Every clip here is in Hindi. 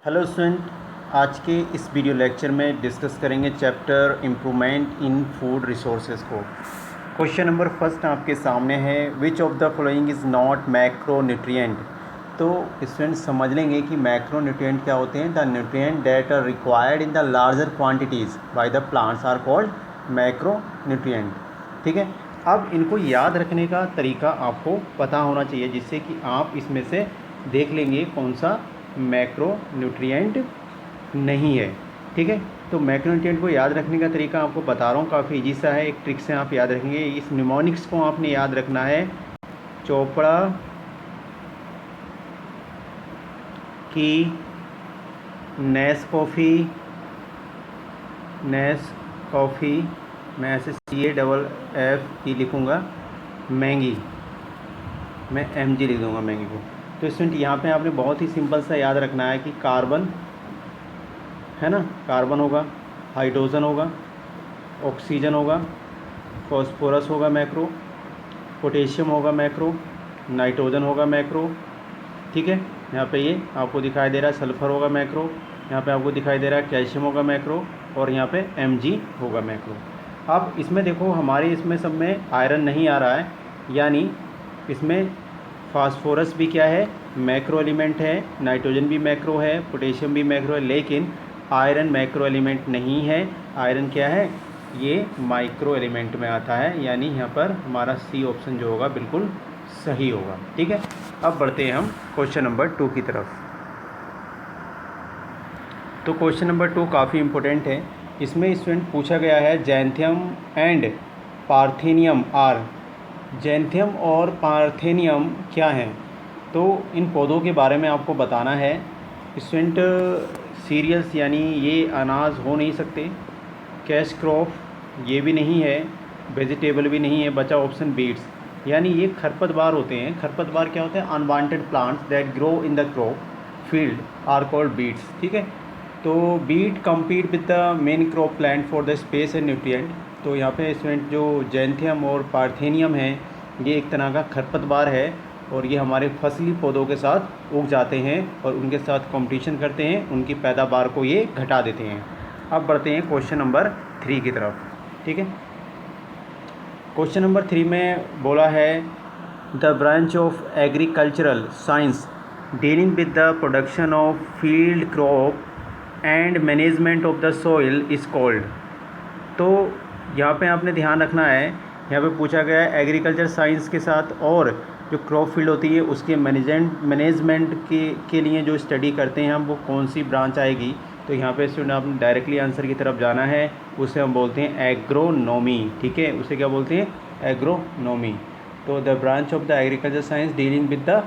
हेलो स्टूडेंट, आज के इस वीडियो लेक्चर में डिस्कस करेंगे chapter improvement in food resources को। क्वेश्चन नंबर फर्स्ट आपके सामने है, which of the following is not macronutrient. तो स्टूडेंट समझ लेंगे कि मैक्रोन्यूट्रिएंट क्या होते हैं। The nutrient that are required in the larger quantities by the plants are called macronutrient. ठीक है, अब इनको याद रखने का तरीका आपको पता होना चाहिए, जिससे कि आप इसमें से देख लेंगे कौन सा मैक्रो न्यूट्रिएंट नहीं है। ठीक है, तो मैक्रो न्यूट्रिएंट को याद रखने का तरीका आपको बता रहा हूँ, काफ़ी ईजी सा है। एक ट्रिक से आप याद रखेंगे। इस निमोनिक्स को आपने याद रखना है। चोपड़ा की नेस्कॉफ़ी मैं ऐसे CAFF लिखूँगा, मैंगी मैं MG लिख दूँगा मैंगी को। तो स्टूडेंट यहाँ पे आपने बहुत ही सिंपल सा याद रखना है कि कार्बन है ना, कार्बन होगा, हाइड्रोजन होगा, ऑक्सीजन होगा, फॉस्फोरस होगा मैक्रो, पोटेशियम होगा मैक्रो, नाइट्रोजन होगा मैक्रो। ठीक है, यहाँ पे ये आपको दिखाई दे रहा है सल्फ़र होगा मैक्रो, यहाँ पे आपको दिखाई दे रहा है कैल्शियम होगा मैक्रो, और यहाँ पे Mg होगा मैक्रो। अब इसमें देखो, हमारे इसमें सब में आयरन नहीं आ रहा है, यानी इसमें फास्फोरस भी क्या है, मैक्रो एलिमेंट है, नाइट्रोजन भी मैक्रो है, पोटेशियम भी मैक्रो है, लेकिन आयरन मैक्रो एलिमेंट नहीं है। आयरन क्या है, ये माइक्रो एलिमेंट में आता है, यानी यहाँ पर हमारा C ऑप्शन जो होगा बिल्कुल सही होगा। ठीक है, अब बढ़ते हैं हम क्वेश्चन नंबर 2 की तरफ। तो क्वेश्चन नंबर 2 काफ़ी इम्पोर्टेंट है। इसमें स्टूडेंट पूछा गया है, जैंथियम एंड पार्थेनियम आर। जैंथियम और पार्थेनियम क्या हैं, तो इन पौधों के बारे में आपको बताना है। स्टूडेंट सीरियल्स यानी ये अनाज हो नहीं सकते, कैश क्रॉप ये भी नहीं है, वेजिटेबल भी नहीं है, बचा ऑप्शन बीट्स, यानी ये खरपतवार होते हैं। खरपतवार क्या होते हैं, unwanted plants that grow in the crop field are called weeds. ठीक है, तो weed compete with the main crop plant for the space and nutrient. तो यहाँ पे स्टूडेंट जो जैंथियम और पार्थेनियम है, ये एक तरह का खरपतवार है, और ये हमारे फसली पौधों के साथ उग जाते हैं और उनके साथ कंपटीशन करते हैं, उनकी पैदावार को ये घटा देते हैं। अब बढ़ते हैं क्वेश्चन नंबर 3 की तरफ। ठीक है, क्वेश्चन नंबर 3 में बोला है, the branch of agricultural science dealing with the production of field crop and management of the soil is called. तो यहाँ पे आपने ध्यान रखना है, यहाँ पे पूछा गया है एग्रीकल्चर साइंस के साथ और जो क्रॉप फील्ड होती है उसके मैनेजमेंट के लिए जो स्टडी करते हैं हम, वो कौन सी ब्रांच आएगी। तो यहाँ पे स्टूडेंट आपने डायरेक्टली आंसर की तरफ जाना है, उसे हम बोलते हैं एग्रोनॉमी। ठीक है, उसे क्या बोलते हैं, एग्रोनॉमी। तो the branch of the agriculture science dealing with the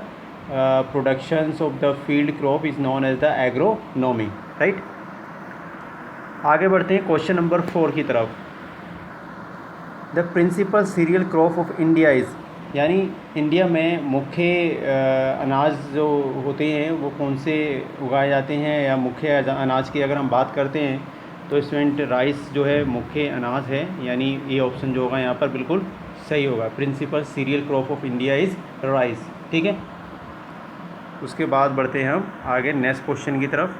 productions of the field crop is known as the agronomy. Right, आगे बढ़ते हैं क्वेश्चन नंबर 4 की तरफ। The principal cereal crop of India is, यानी इंडिया में मुख्य अनाज जो होते हैं वो कौन से उगाए जाते हैं, या मुख्य अनाज की अगर हम बात करते हैं तो स्टूडेंट राइस जो है मुख्य अनाज है, यानी ये ऑप्शन जो होगा यहाँ पर बिल्कुल सही होगा। Principal cereal crop of India is rice. ठीक है, उसके बाद बढ़ते हैं हम आगे नेक्स्ट क्वेश्चन की तरफ।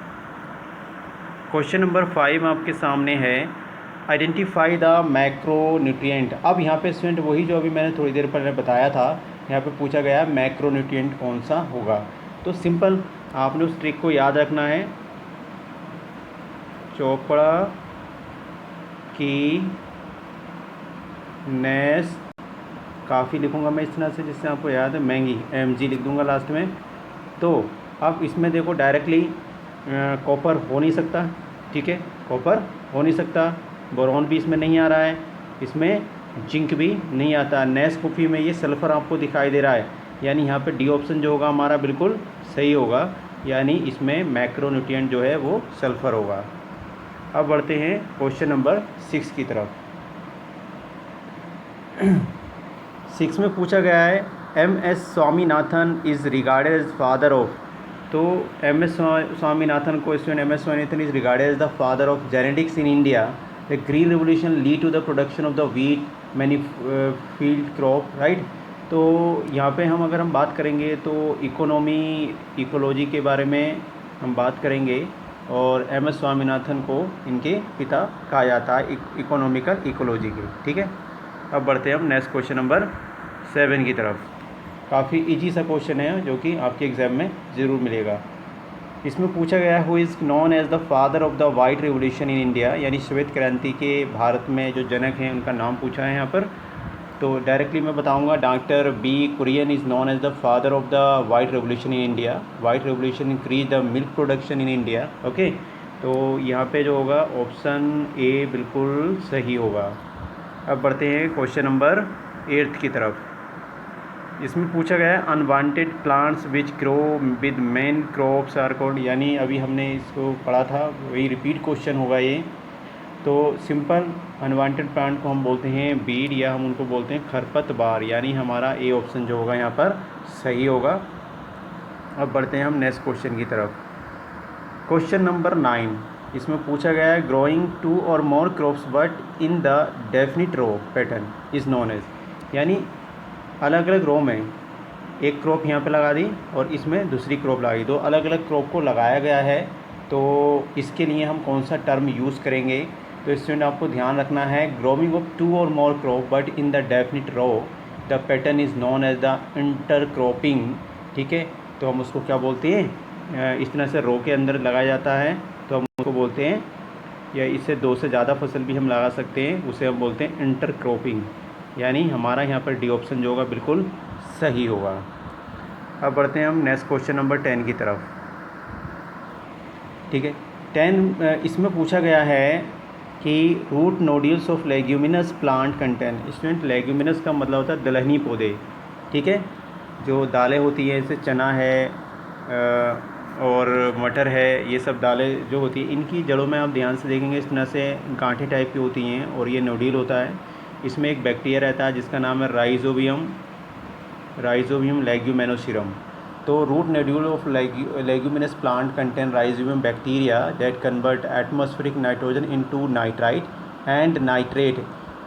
क्वेश्चन नंबर 5 आपके सामने है, आइडेंटिफाई द मैक्रो न्यूट्रिएंट। अब यहाँ पे स्टूडेंट वही जो अभी मैंने थोड़ी देर पहले बताया था, यहाँ पे पूछा गया है मैक्रो न्यूट्रिएंट कौन सा होगा। तो सिंपल आपने उस ट्रिक को याद रखना है, चोपड़ा की नेस काफ़ी लिखूँगा मैं इस तरह से जिससे आपको याद है, मैंगी MG लिख दूँगा लास्ट में। तो अब इसमें देखो डायरेक्टली कॉपर हो नहीं सकता। ठीक है, कॉपर हो नहीं सकता, बोरॉन भी इसमें नहीं आ रहा है, इसमें जिंक भी नहीं आता। नेस्कॉफ़ी में ये सल्फ़र आपको दिखाई दे रहा है, यानी यहाँ पे डी ऑप्शन जो होगा हमारा बिल्कुल सही होगा, यानी इसमें मैक्रोन्यूट्रिएंट जो है वो सल्फ़र होगा। अब बढ़ते हैं क्वेश्चन नंबर 6 की तरफ। 6 में पूछा गया है, MS Swaminathan is regarded as father of. तो MS स्वामीनाथन को student MS Swaminathan is regarded as the father of genetics in India. The green revolution lead to the production of the wheat many field crop. Right, तो यहाँ पे हम अगर हम बात करेंगे तो इकोनॉमी इकोलॉजी के बारे में हम बात करेंगे। और एम एस स्वामीनाथन को इनके पिता कहा जाता है इकोनॉमिकल इकोलॉजी के। ठीक है, अब बढ़ते हैं हम नेक्स्ट क्वेश्चन नंबर 7 की तरफ। काफ़ी इजी सा क्वेश्चन है जो कि आपके एग्ज़ाम में ज़रूर मिलेगा। इसमें पूछा गया है who is known as the father of the white revolution in India, यानी श्वेत क्रांति के भारत में जो जनक हैं उनका नाम पूछा है यहाँ पर। तो डायरेक्टली मैं बताऊंगा, doctor B Kurien is known as the father of the white revolution in India. White revolution increase the milk production in India. Okay, तो यहाँ पे जो होगा ऑप्शन ए बिल्कुल सही होगा। अब बढ़ते हैं क्वेश्चन नंबर 8 की तरफ। इसमें पूछा गया है unwanted plants which grow with main crops are called, यानी अभी हमने इसको पढ़ा था वही रिपीट क्वेश्चन होगा ये। तो सिंपल अनवांटेड प्लांट को हम बोलते हैं बीड, या हम उनको बोलते हैं खरपतवार, यानी हमारा ए ऑप्शन जो होगा यहाँ पर सही होगा। अब बढ़ते हैं हम नेक्स्ट क्वेश्चन की तरफ। क्वेश्चन नंबर 9, इसमें पूछा गया है ग्रोइंग 2 और more crops but in the definite row pattern is known as, यानी अलग अलग रो में एक क्रॉप यहाँ पे लगा दी और इसमें दूसरी क्रॉप लगा दी, दो अलग अलग क्रॉप को लगाया गया है। तो इसके लिए हम कौन सा टर्म यूज़ करेंगे? तो स्टूडेंट आपको ध्यान रखना है, ग्रोइंग ऑफ 2 और more crop but in the definite row the pattern is known as the intercropping. ठीक है, तो हम उसको क्या बोलते हैं? इस तरह से रो के अंदर लगाया जाता है तो हम उसको बोलते हैं, या इससे 2 से ज़्यादा फसल भी हम लगा सकते हैं, उसे हम बोलते हैं इंटरक्रॉपिंग। यानी हमारा यहाँ पर डी ऑप्शन जो होगा बिल्कुल सही होगा। अब बढ़ते हैं हम नेक्स्ट क्वेश्चन नंबर 10 की तरफ। ठीक है, 10 इसमें पूछा गया है कि root nodules of leguminous plant contain. Student leguminous का मतलब होता है दलहनी पौधे। ठीक है, जो दालें होती हैं जैसे चना है और मटर है, ये सब दालें जो होती हैं इनकी जड़ों में आप ध्यान से देखेंगे इस तरह से गांठें टाइप की होती हैं और ये नोड्यूल होता है। इसमें एक बैक्टीरिया रहता है जिसका नाम है राइजोबियम लेग्यूमिनोसिरम। तो root nodule of leguminous plant contain rhizobium bacteria that convert atmospheric nitrogen into nitrite and nitrate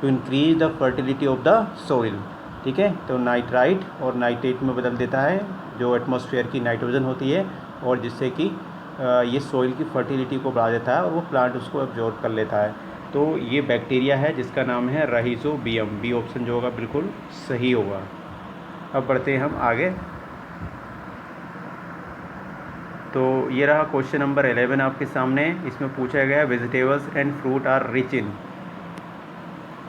to increase the fertility of the soil. ठीक है, तो नाइट्राइट और नाइट्रेट में बदल देता है जो एटमॉस्फेयर की नाइट्रोजन होती है, और जिससे कि ये सोइल की फर्टिलिटी को बढ़ा देता है और वो प्लांट उसको एब्जॉर्ब कर लेता है। तो ये बैक्टीरिया है जिसका नाम है राइजोबियम। बी ऑप्शन जो होगा बिल्कुल सही होगा। अब बढ़ते हैं हम आगे। तो ये रहा क्वेश्चन नंबर 11 आपके सामने। इसमें पूछा गया vegetables and fruit are rich in.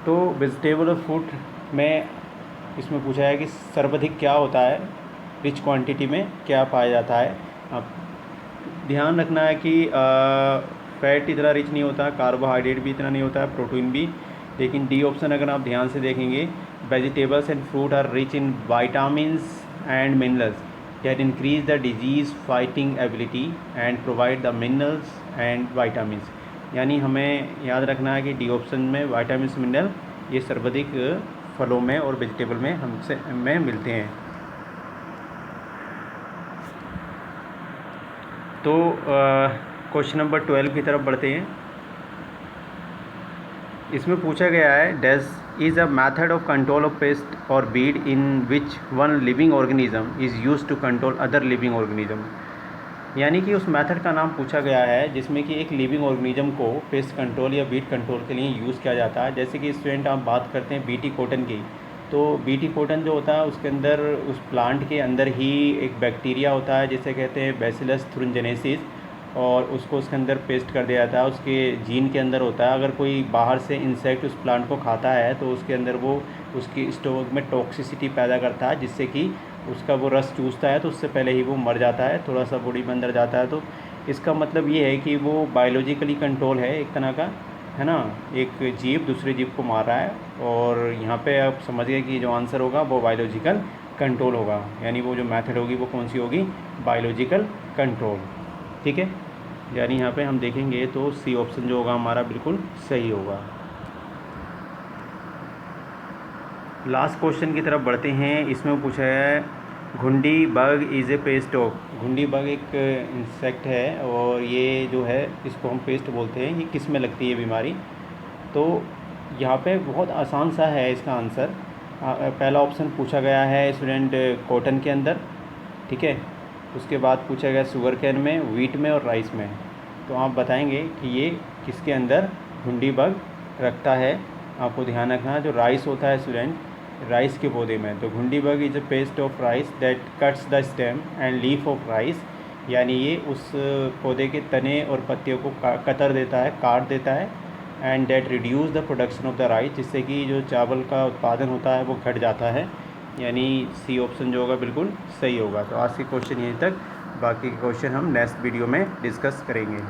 तो वेजिटेबल और फ्रूट में इसमें पूछा है कि सर्वाधिक क्या होता है, रिच क्वांटिटी में क्या पाया जाता है। अब ध्यान रखना है कि फैट इतना रिच नहीं होता, कार्बोहाइड्रेट भी इतना नहीं होता है, प्रोटीन भी। लेकिन डी ऑप्शन अगर आप ध्यान से देखेंगे, vegetables and fruit are rich in vitamins and minerals that increase the disease fighting ability and provide the minerals and vitamins. यानी हमें याद रखना है कि डी ऑप्शन में वाइटामिन्स मिनरल ये सर्वाधिक फलों में और वेजिटेबल में में मिलते हैं। तो क्वेश्चन नंबर 12 की तरफ बढ़ते हैं। इसमें पूछा गया है dash is a method of control of pest और weed in which one living organism is used to control other living organism. यानी कि उस मेथड का नाम पूछा गया है जिसमें कि एक लिविंग ऑर्गेनिज्म को पेस्ट कंट्रोल या बीट कंट्रोल के लिए यूज़ किया जाता है। जैसे कि स्टूडेंट आप बात करते हैं बीटी कॉटन की, तो बीटी कॉटन जो होता है उसके अंदर उस प्लांट के अंदर ही एक बैक्टीरिया होता है जिसे कहते हैं बैसिलस थ्रुंजेनेसिस, और उसको उसके अंदर पेस्ट कर दिया जाता है। उसके जीन के अंदर होता है, अगर कोई बाहर से इंसेक्ट उस प्लांट को खाता है तो उसके अंदर वो उसकी स्टोमक में टॉक्सिसिटी पैदा करता है, जिससे कि उसका वो रस चूसता है तो उससे पहले ही वो मर जाता है, थोड़ा सा बॉडी में अंदर जाता है। तो इसका मतलब ये है कि वो बायोलॉजिकली कंट्रोल है एक तरह का, है ना। एक जीव दूसरे जीव को मार रहा है, और यहाँ पे आप समझ गए कि जो आंसर होगा वो बायोलॉजिकल कंट्रोल होगा। यानी वो जो मेथड होगी वो कौन सी होगी? Biological control. ठीक है, यानी यहाँ पे हम देखेंगे तो सी ऑप्शन जो होगा हमारा बिल्कुल सही होगा। लास्ट क्वेश्चन की तरफ बढ़ते हैं। इसमें पूछा है घुंडी bug is a paste of. घुंडी बग एक इंसेक्ट है और ये जो है इसको हम पेस्ट बोलते हैं। ये किस में लगती है बीमारी? तो यहाँ पे बहुत आसान सा है इसका आंसर। पहला ऑप्शन पूछा गया है स्टूडेंट कॉटन के अंदर, ठीक है। उसके बाद पूछा गया शुगर केन में, व्हीट में और राइस में। तो आप बताएंगे कि ये किसके अंदर घुंडी बग रखता है। आपको ध्यान रखना जो राइस होता है स्टूडेंट, राइस के पौधे में, तो घुंडी bug is a paste of rice that cuts the stem and leaf of rice, यानी ये उस पौधे के तने और पत्तियों को कतर देता है, काट देता है, and that reduce the production of the rice, जिससे कि जो चावल का उत्पादन होता है वो घट जाता है। यानी सी ऑप्शन जो होगा बिल्कुल सही होगा। तो आज के क्वेश्चन यहीं तक, बाकी के क्वेश्चन हम नेक्स्ट वीडियो में डिस्कस करेंगे।